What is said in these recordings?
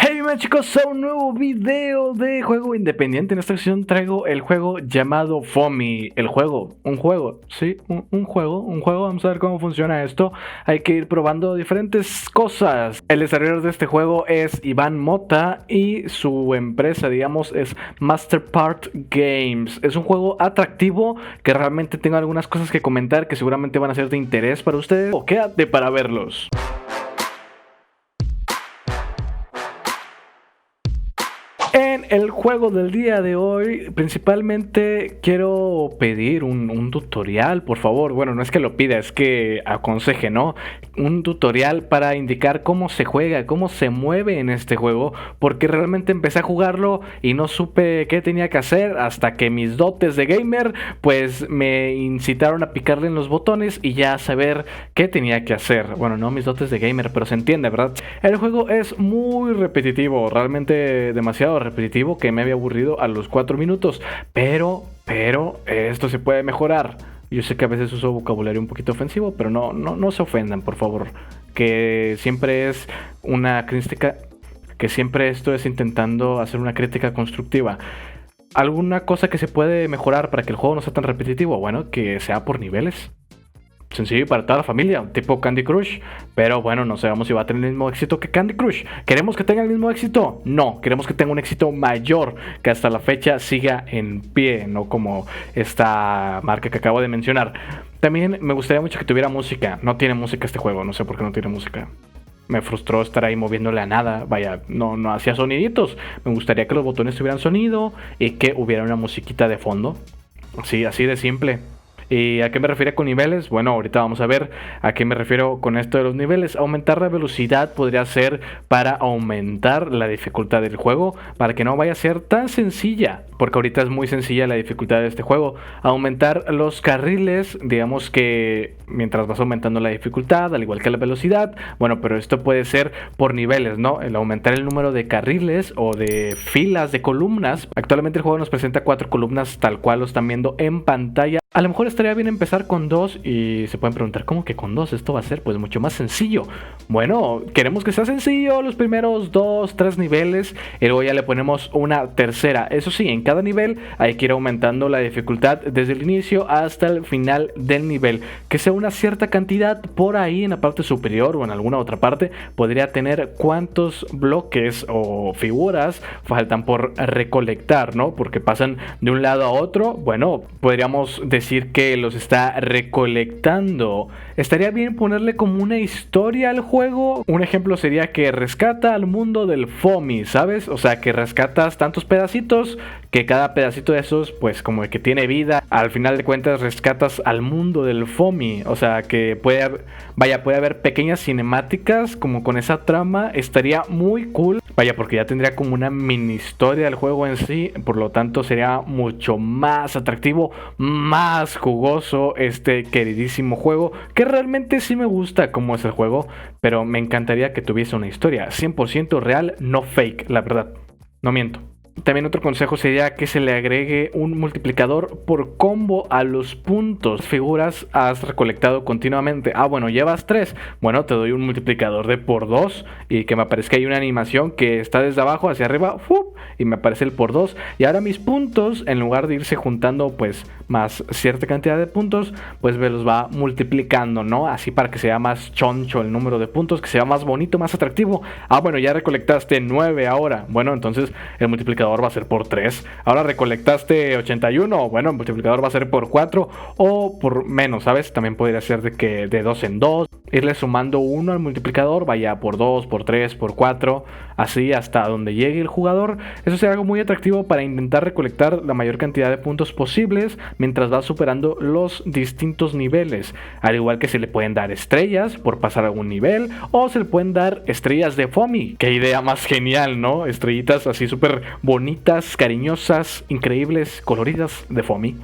Hey man, chicos, a un nuevo video de juego independiente. En esta ocasión traigo el juego llamado FOMI. Un juego, vamos a ver cómo funciona esto. Hay que ir probando diferentes cosas. El desarrollador de este juego es Iván Mota y su empresa, digamos, es Masterpart Games. Es un juego atractivo que realmente tengo algunas cosas que comentar que seguramente van a ser de interés para ustedes. O quédate para verlos. En el juego del día de hoy, principalmente quiero pedir un tutorial, por favor. Bueno, no es que lo pida, es que aconseje, ¿no? Un tutorial para indicar cómo se juega, cómo se mueve en este juego, porque realmente empecé a jugarlo y no supe qué tenía que hacer hasta que mis dotes de gamer, pues me incitaron a picarle en los botones y ya saber qué tenía que hacer. Bueno, no mis dotes de gamer, pero se entiende, ¿verdad? El juego es muy repetitivo, realmente demasiado repetitivo, que me había aburrido a los 4 minutos, pero esto se puede mejorar. Yo sé que a veces uso vocabulario un poquito ofensivo, pero no se ofendan, por favor, que siempre es una crítica, que siempre esto es intentando hacer una crítica constructiva. ¿Alguna cosa que se puede mejorar para que el juego no sea tan repetitivo? Bueno, que sea por niveles. Sencillo para toda la familia, tipo Candy Crush. Pero bueno, no sabemos si va a tener el mismo éxito que Candy Crush. ¿Queremos que tenga el mismo éxito? No, queremos que tenga un éxito mayor, que hasta la fecha siga en pie, no como esta marca que acabo de mencionar. También me gustaría mucho que tuviera música. No tiene música este juego, no sé por qué no tiene música. Me frustró estar ahí moviéndole a nada. Vaya, no hacía soniditos. Me gustaría que los botones tuvieran sonido y que hubiera una musiquita de fondo. Sí, así de simple. ¿Y a qué me refiero con niveles? Bueno, ahorita vamos a ver a qué me refiero con esto de los niveles. Aumentar la velocidad podría ser para aumentar la dificultad del juego, para que no vaya a ser tan sencilla, porque ahorita es muy sencilla la dificultad de este juego. Aumentar los carriles, digamos que mientras vas aumentando la dificultad, al igual que la velocidad. Bueno, pero esto puede ser por niveles, ¿no? El aumentar el número de carriles o de filas de columnas. Actualmente el juego nos presenta 4 columnas tal cual lo están viendo en pantalla. A lo mejor estaría bien empezar con 2 y se pueden preguntar, ¿cómo que con 2? Esto va a ser pues mucho más sencillo. Bueno, queremos que sea sencillo los primeros 2, 3 niveles y luego ya le ponemos una tercera. Eso sí, en cada nivel hay que ir aumentando la dificultad desde el inicio hasta el final del nivel. Que sea una cierta cantidad por ahí en la parte superior o en alguna otra parte. Podría tener cuántos bloques o figuras faltan por recolectar, ¿no? Porque pasan de un lado a otro. Bueno, podríamos decir que los está recolectando. Estaría bien ponerle como una historia al juego. Un ejemplo sería que rescata al mundo del FOMI, ¿sabes? O sea, que rescatas tantos pedacitos, que cada pedacito de esos pues como que tiene vida. Al final de cuentas rescatas al mundo del FOMI. O sea, que puede haber pequeñas cinemáticas como con esa trama. Estaría muy cool. Vaya, porque ya tendría como una mini historia del juego en sí. Por lo tanto sería mucho más atractivo, más jugoso este queridísimo juego, que realmente sí me gusta cómo es el juego, pero me encantaría que tuviese una historia 100% real, no fake, la verdad, no miento. También otro consejo sería que se le agregue un multiplicador por combo a los puntos. Figuras has recolectado continuamente. Ah, bueno, llevas 3. Bueno, te doy un multiplicador de por 2 y que me aparezca ahí una animación que está desde abajo hacia arriba y me aparece el por 2. Y ahora mis puntos, en lugar de irse juntando pues más cierta cantidad de puntos, pues me los va multiplicando, ¿no? Así para que sea más choncho el número de puntos, que sea más bonito, más atractivo. Ah, bueno, ya recolectaste 9 ahora. Bueno, entonces el multiplicador va a ser por 3. Ahora recolectaste 81. Bueno, el multiplicador va a ser por 4 o por menos, ¿sabes? También podría ser de que de 2 en 2. Irle sumando 1 al multiplicador, vaya por 2, por 3, por 4, así hasta donde llegue el jugador. Eso sería algo muy atractivo para intentar recolectar la mayor cantidad de puntos posibles mientras va superando los distintos niveles. Al igual que se le pueden dar estrellas por pasar algún nivel, o se le pueden dar estrellas de FOMI. Qué idea más genial, ¿no? Estrellitas así súper bonitas, cariñosas, increíbles, coloridas de FOMI.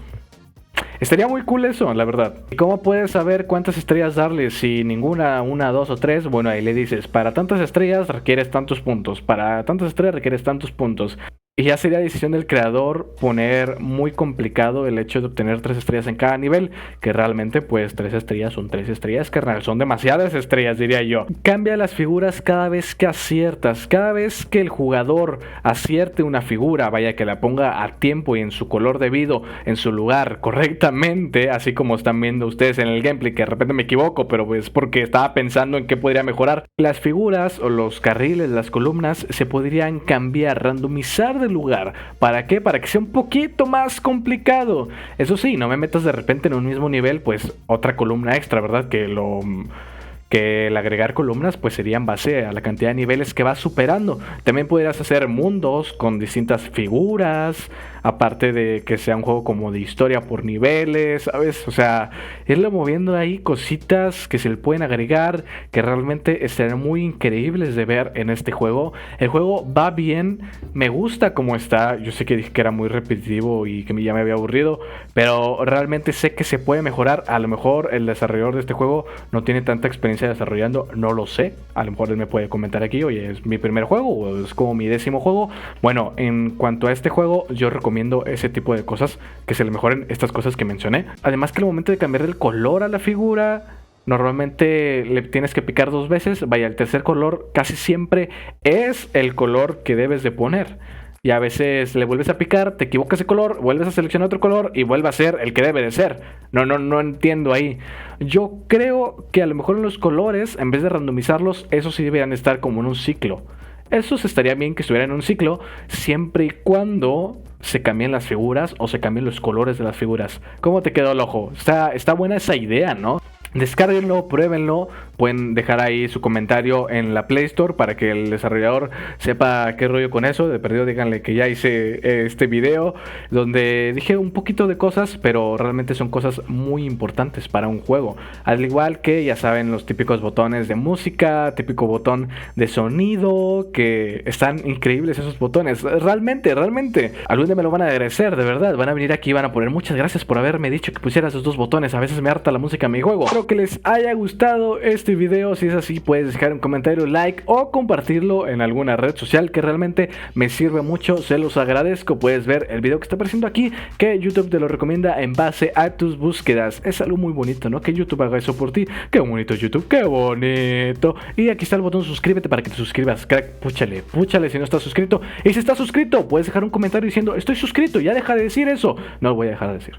Estaría muy cool eso, la verdad. ¿Y cómo puedes saber cuántas estrellas darle? Si ninguna, 1, 2 o 3, bueno, ahí le dices, para tantas estrellas requieres tantos puntos, para tantas estrellas requieres tantos puntos. Y ya sería decisión del creador poner muy complicado el hecho de obtener 3 estrellas en cada nivel, que realmente pues 3 estrellas son 3 estrellas, carnal, son demasiadas estrellas, diría yo. Cambia las figuras cada vez que aciertas, cada vez que el jugador acierte una figura, vaya que la ponga a tiempo y en su color debido, en su lugar correctamente, así como están viendo ustedes en el gameplay, que de repente me equivoco, pero pues porque estaba pensando en qué podría mejorar. Las figuras o los carriles, las columnas se podrían cambiar, randomizar de lugar. ¿Para qué? Para que sea un poquito más complicado. Eso sí, no me metas de repente en un mismo nivel, pues otra columna extra, ¿verdad? Que el agregar columnas pues sería en base a la cantidad de niveles que vas superando. También podrías hacer mundos con distintas figuras, aparte de que sea un juego como de historia por niveles, ¿sabes? O sea, irle moviendo ahí cositas que se le pueden agregar, que realmente estarían muy increíbles de ver en este juego. El juego va bien, me gusta cómo está. Yo sé que dije que era muy repetitivo y que ya me había aburrido, pero realmente sé que se puede mejorar. A lo mejor el desarrollador de este juego no tiene tanta experiencia desarrollando, no lo sé. A lo mejor él me puede comentar aquí, oye, ¿es mi primer juego o es como mi 10º juego? Bueno, en cuanto a este juego, yo recomiendo ese tipo de cosas, que se le mejoren estas cosas que mencioné. Además que al momento de cambiar el color a la figura, normalmente le tienes que picar 2 veces. Vaya, el tercer color casi siempre es el color que debes de poner. Y a veces le vuelves a picar, te equivocas de color, vuelves a seleccionar otro color y vuelve a ser el que debe de ser. No entiendo ahí. Yo creo que a lo mejor en los colores, en vez de randomizarlos, esos sí deberían estar como en un ciclo. Esos estaría bien que estuvieran en un ciclo, siempre y cuando se cambien las figuras o se cambien los colores de las figuras. ¿Cómo te quedó el ojo? Está buena esa idea, ¿no? Descárguenlo, pruébenlo, pueden dejar ahí su comentario en la Play Store para que el desarrollador sepa qué rollo con eso. De perdido díganle que ya hice este video donde dije un poquito de cosas, pero realmente son cosas muy importantes para un juego. Al igual que ya saben los típicos botones de música, típico botón de sonido, que están increíbles esos botones. Realmente, algún día me lo van a agradecer, de verdad. Van a venir aquí y van a poner muchas gracias por haberme dicho que pusiera esos 2 botones. A veces me harta la música en mi juego. Espero que les haya gustado este video. Si es así, puedes dejar un comentario, like o compartirlo en alguna red social, que realmente me sirve mucho. Se los agradezco. Puedes ver el video que está apareciendo aquí, que YouTube te lo recomienda en base a tus búsquedas. Es algo muy bonito, ¿no? Que YouTube haga eso por ti. Qué bonito YouTube, qué bonito. Y aquí está el botón suscríbete para que te suscribas. Crack, púchale si no estás suscrito. Y si estás suscrito, puedes dejar un comentario diciendo estoy suscrito. Ya deja de decir eso. No lo voy a dejar de decir.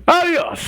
¡Adiós!